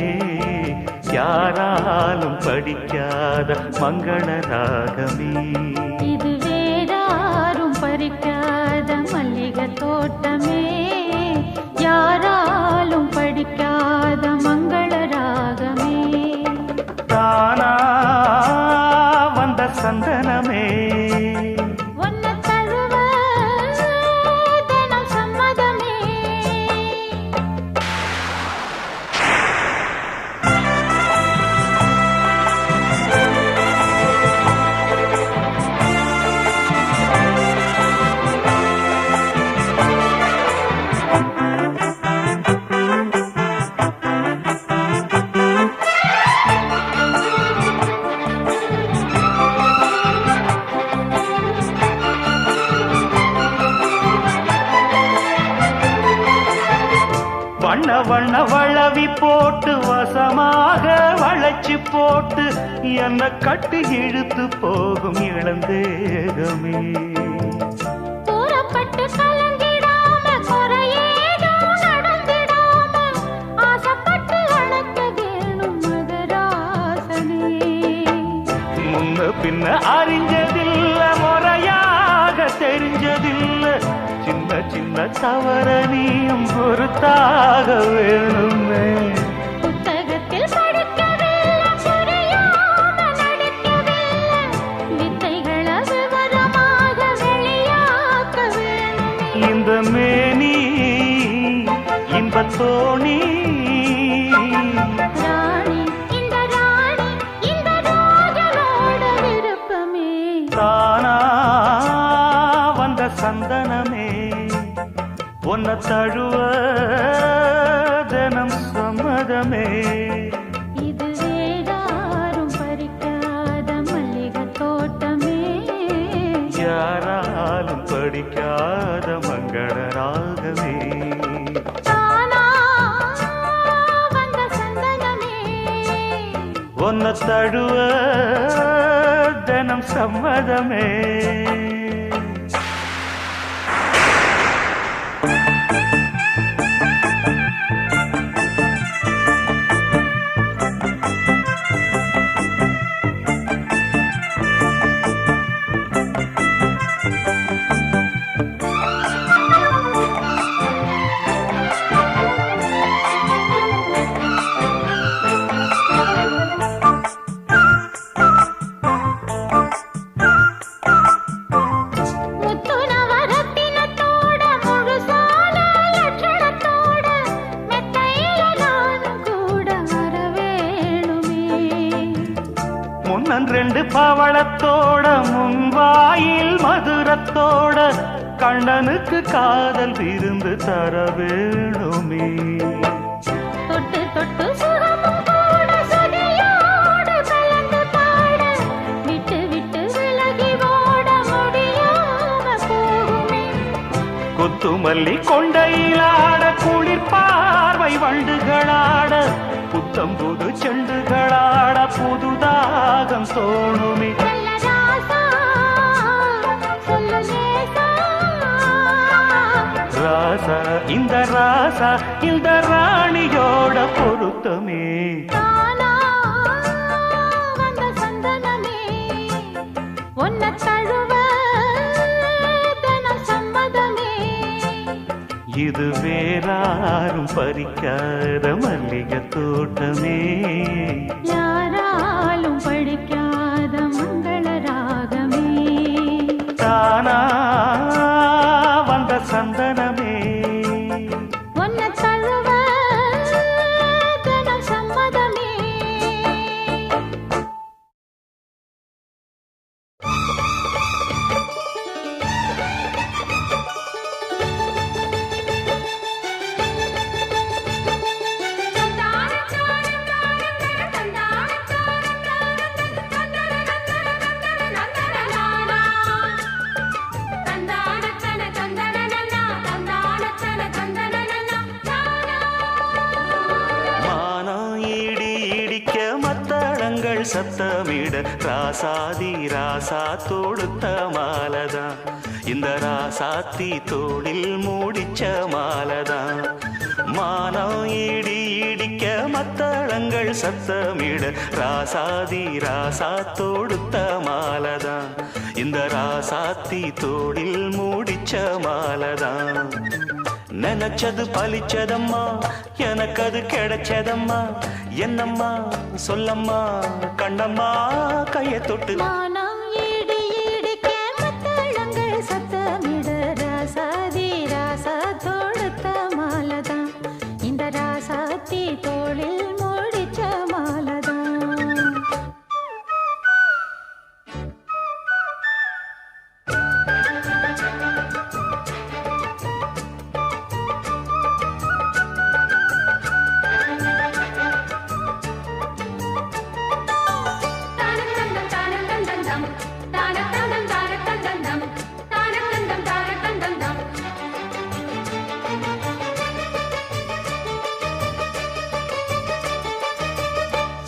[SPEAKER 3] யாராலும் படிக்காத மங்கள ராகமே.
[SPEAKER 2] இது வேறாரும் பறிக்காத மல்லிகை தோட்டமே, யாராலும் படிக்காத மங்கள ராகமே.
[SPEAKER 3] தானா வந்த சந்தனமே,
[SPEAKER 2] உன்னை தழுவ தினம் சம்மதமே.
[SPEAKER 3] வண்ண வண்ண வளவி போட்டு வசமாக வளைச்சு போட்டு என்ன கட்டி இழுத்து போகும் இளந்தேகமே.
[SPEAKER 2] கூறப்பட்டு கலங்கிடாம குறையேதும் நடந்திடாம ஆசைப்பட்டு அழைக்க வேணும் மகராசனே.
[SPEAKER 3] முன்ன பின்ன அறிஞ்சதில்ல, முறையாக தெரிஞ்சதில்ல, சின்ன சின்ன தவற நீயும் பொறுத்தாக வேணுமே.
[SPEAKER 2] புத்தகத்தில் படிக்கவில்லை, புரியாம நடிக்கவில்லை, வித்தைகளை விவரமாக வெளியாக்க வேணுமே.
[SPEAKER 3] இந்த மேனி இன்பத்தோணி,
[SPEAKER 2] ராணி இந்த ராணி இந்த ராஜனோட விருப்பமே.
[SPEAKER 3] தானா வந்த சந்தனமே, உன்னை தழுவ தினம் சம்மதமே.
[SPEAKER 2] இது வேறாரும் பறிக்காத மல்லிகை தோட்டமே,
[SPEAKER 3] யாராலும் படிக்காத மங்கள ராகமே.
[SPEAKER 2] தானா வந்த சந்தனமே,
[SPEAKER 3] உன்னை தழுவ தினம் சம்மதமே.
[SPEAKER 2] முத்து நவரத்தினத்தோட முழுசான லட்சணத்தோட மெத்தையில நானும் கூட வர வேணுமே.
[SPEAKER 3] முன்னன் ரெண்டு பவளத்தோட முன்வாயில் மதுரத்தோட கண்ணனுக்கு காதல் விருந்து தர வேணுமே.
[SPEAKER 2] தொட்டு தொட்டு சுகமும் கூட சுதியோடு கலந்து பாட, விட்டு விட்டு விலகி ஓட முடியாம போகுமே.
[SPEAKER 3] கொத்துமல்லி கொண்டையிலாட, குளிர் பார்வை வண்டுகளாட, புத்தம்புது செண்டுகளாட, புதுதாகம் தோணுமே.
[SPEAKER 2] செல்ல ராசா, சொல்லு லேசா.
[SPEAKER 3] ராசா இந்த ராசா இந்த ராணியோட பொருத்தமே.
[SPEAKER 2] தானா வந்த சந்தனமே, உன்னை தழுவ தினம் சம்மதமே.
[SPEAKER 3] இது வேறாரும் பறிக்காத மல்லிகை தோட்டமே,
[SPEAKER 2] யாராலும் படிக்காத மங்கள ராகமே.
[SPEAKER 3] தானா வந்த சந்தனமே,
[SPEAKER 2] உன்னை தழுவ தினம் சம்மதமே.
[SPEAKER 3] சத்தமிட ராசாதி ராசா தொடுத்த மாலதான், இந்த ராசாத்தி தோளில் மூடிச்ச மாலதான்.
[SPEAKER 1] மானம் இடி இடிக்க மத்தளங்கள் சத்தமிட ராசாதி ராசா தொடுத்த மாலதான் இந்த ராசாத்தி தோளில் மூடிச்ச மாலதான் நினைச்சது பலிச்சதம்மா எனக்கு அது கிடைச்சதம்மா என்னம்மா சொல்லம்மா கண்ணம்மா கைய தொட்டு
[SPEAKER 4] மானம் இடி இடிக்க மத்தளங்கள் சத்தமிட ராசாதி ராசா தொடுத்த மாலதான் இந்த ராசாத்தி தோளில் மூடிச்ச மாலதான்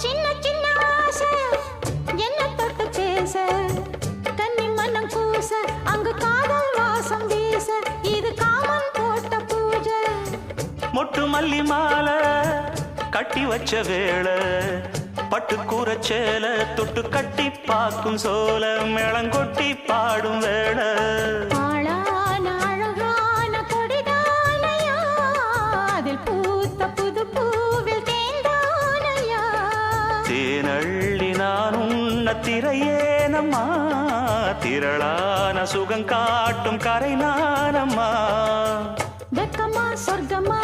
[SPEAKER 4] சின்ன சின்ன ஆசை என்ன தொட்டு பேச கன்னி மனம் கூச அங்கு காதல் வாசம் வீச இது காமன் போட்ட பூஜை
[SPEAKER 1] மொட்டு மல்லி மாலை கட்டி வச்ச வேளை பட்டு கூரச்சேல தொட்டு கட்டி பாக்கும் சோல மேளங்கொட்டி பாடும் வேளை
[SPEAKER 4] ஆளான அழகான கொடிதானையா அதில் பூத்த புது பூவில் தேந்தானையா
[SPEAKER 1] தேனள்ளி நான் உன்ன திரையேனம்மா திரளான சுகம் காட்டும் கரை நானம்மா
[SPEAKER 4] வெக்கமா சொர்க்கமா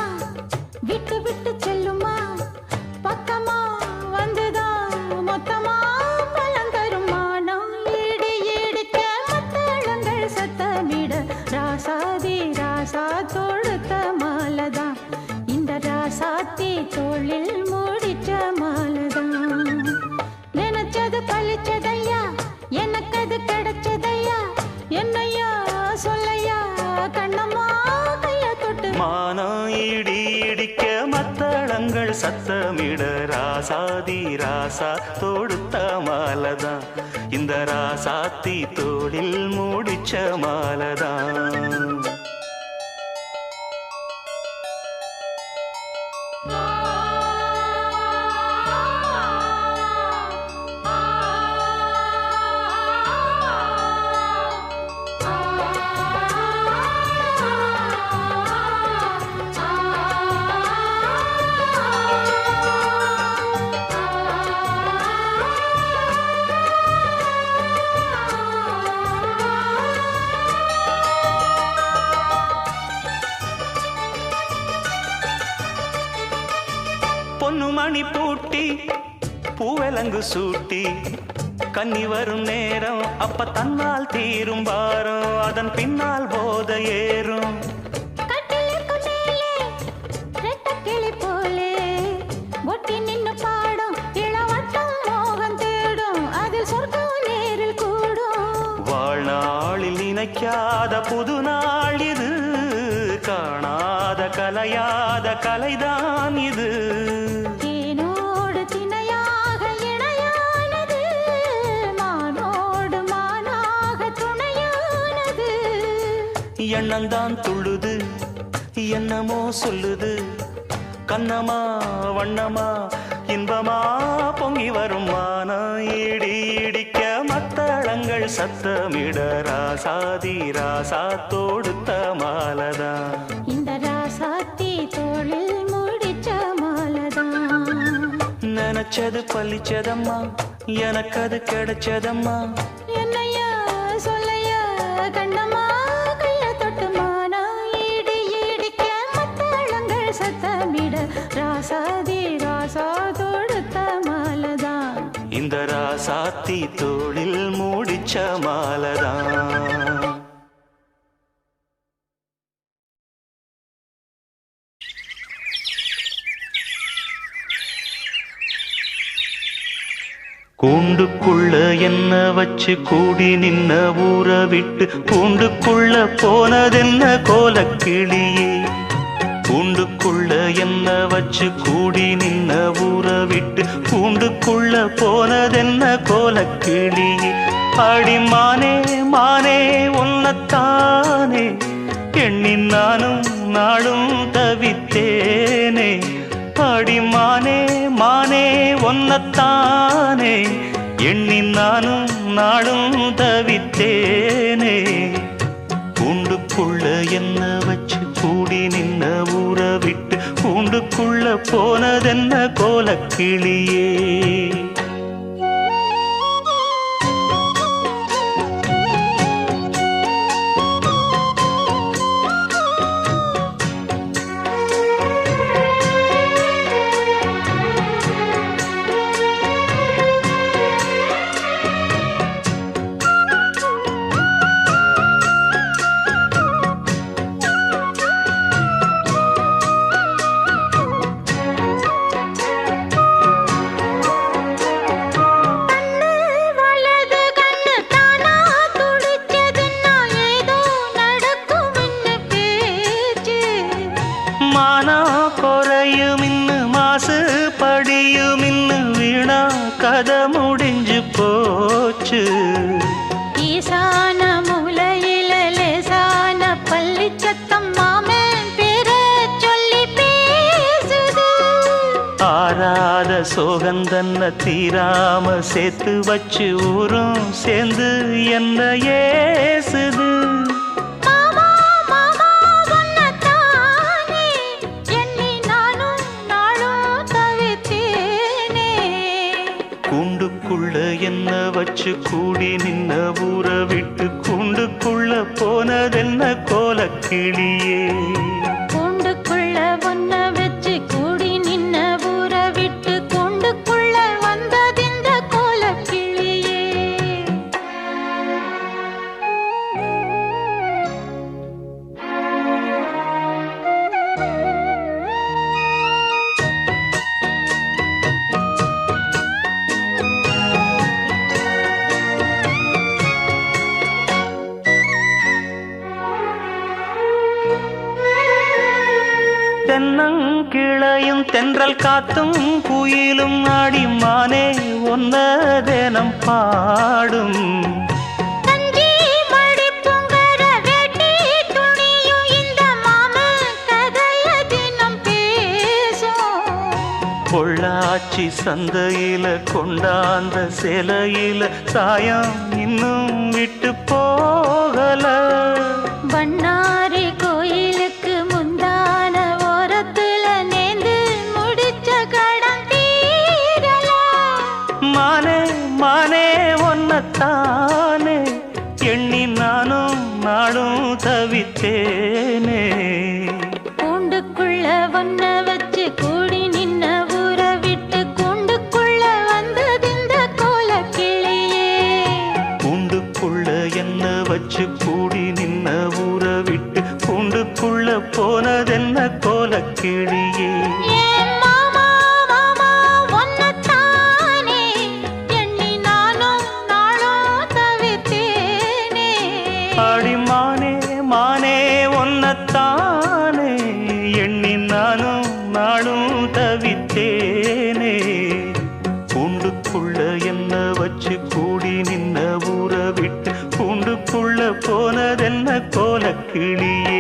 [SPEAKER 4] விட்டு விட்டு செல்லுமா பக்கமா வந்துதான் மொத்தமா பலம் தரும் மானம் இடி இடிக்க மத்தளங்கள் சத்தமிட ராசாதி ராசா தொடுத்த மாலதான் இந்த ராசாத்தி தோளில் மூடிச்ச மாலதான் நினைச்சது பழிச்சதையா எனக்கு அது கிடைச்சதையா என்னையா சொல்லையா கண்ணம்மா கைய தொட்டு
[SPEAKER 1] மானம் இடி இடிக்க மத்தளங்கள் சத்தமிட ராசாதி ராசா தொடுத்த மாலதான் இந்த ராசாத்தி தோளில் மூடிச்ச மாலதான் பொன்னு மணி பூட்டி பூவலங்கு சூட்டி கன்னி வரும் நேரம் அப்ப தன்னால் தீரும் பாரம் அதன் பின்னால் போத ஏறும்
[SPEAKER 4] கட்டிலுக்கு மேலே ரெட்டக்கிளி போலே ஒட்டி நின்னு பாடும் இளவட்டம் மோகம் தேடும் அதில் சொர்க்கம் நேரில் கூடும்
[SPEAKER 1] வாழ்நாளில் நினைக்காத புது நாள் இது காணாத கலையாத கலைதான் இது
[SPEAKER 4] தேனோடு திணையாக இணையானது மானோடு மானாக துணையானது
[SPEAKER 1] எண்ணந்தான் துள்ளுது என்னமோ சொல்லுது கண்ணமா வண்ணமா இன்பமா பொங்கி வரும் மானம் இடி இடிக்க மத்தளங்கள் சத்தமிட ராசாதி ராசா தொடுத்த மாலதான்
[SPEAKER 4] இந்த ராசாத்தி தோளில் மூடிச்ச மாலதான்
[SPEAKER 1] நினைச்சது பழிச்சதம்மா எனக்கு அது கிடைச்சதம்மா
[SPEAKER 4] என்னையா சொல்லையா கண்ணம்மா கைய தொட்டு மானம் இடி இடிக்க மத்தளங்கள் சத்தமிட ராசாதி ராசா தொடுத்த மாலதான்
[SPEAKER 1] இந்த ராசாத்தி தோளில் மூடிச்ச மாலதான் கூண்டுக்குள்ள என்ன வச்சு கூடி நின்ன ஊற விட்டு கூண்டுக்குள்ள போனதென்ன கோலக்கிளியே கூண்டுக்குள்ள என்ன வச்சு கூடி நின்ன ஊற விட்டு கூண்டுக்குள்ள போனதென்ன கோலக்கிளியே அடி மானே மானே உன்னத்தானே எண்ணி நானும் நாளும் தவித்தேனே அடிமானே மானே ஒன்னத்தானே எண்ணி நானும் நாளும் தவித்தேனே கூண்டுக்குள்ள என்ன வச்சு கூடி நின்ன ஊற விட்டு கூண்டுக்குள்ள போனதென்ன கோலக்கிளியே கதை முடிஞ்சு போச்சு
[SPEAKER 5] ஈசான மூலையில லேசான பள்ளி சத்தம் மாமன் பேர சொல்லி பேசுது
[SPEAKER 1] ஆறாத சோகந்தன்ன தீராம சேர்த்து வச்சு ஊரும் சேர்ந்து என்ன ஏசுது என்ன வச்சு கூடி நின்ன ஊற விட்டு கூண்டுக்குள்ள போனதென்ன கோலக்கிளியே
[SPEAKER 5] கூண்டுக்குள்ள ஒன்ன வச்சு கூடி நின்ன ஊற விட்டு கூண்டுக்குள்ள வந்ததிந்த கோலக்கிளியே தென்னங்கிளையும் தென்றல் காத்தும் குயிலும் ஆடிமானே ஒன்னதேனம் பாடும் பொள்ளாச்சி சந்தையில கொண்டாந்த சிலையில சாயம் இன்னும் விட்டு போகல பண்ணாரி கோயிலுக்கு முந்தான ஓரத்துல நேந்து முடிச்ச கடன் தீரல
[SPEAKER 1] மானே மானே ஒன்னத்தானே எண்ணி நானும் நாடும் தவித்தேனே
[SPEAKER 5] கூண்டுக்குள்ள ஒன்ன வச்சு கூடி நின்ன ஊற விட்டு கூண்டுக்குள்ள வந்ததிந்த கோலக்கிளியே
[SPEAKER 1] கூண்டுக்குள்ள என்ன வச்சு கூடி நின்ன ஊற விட்டு கூண்டுக்குள்ள போனதென்ன கோலக்கிளியே அடிமானே மானே ஒன்னத்தானே எண்ணி நானும் நாளும் தவித்தேனே கூண்டுக்குள்ள என்ன வச்சு கூடி நின்ன ஊற விட்டு கூண்டுக்குள்ள போனதென்ன கோலக்கிளியே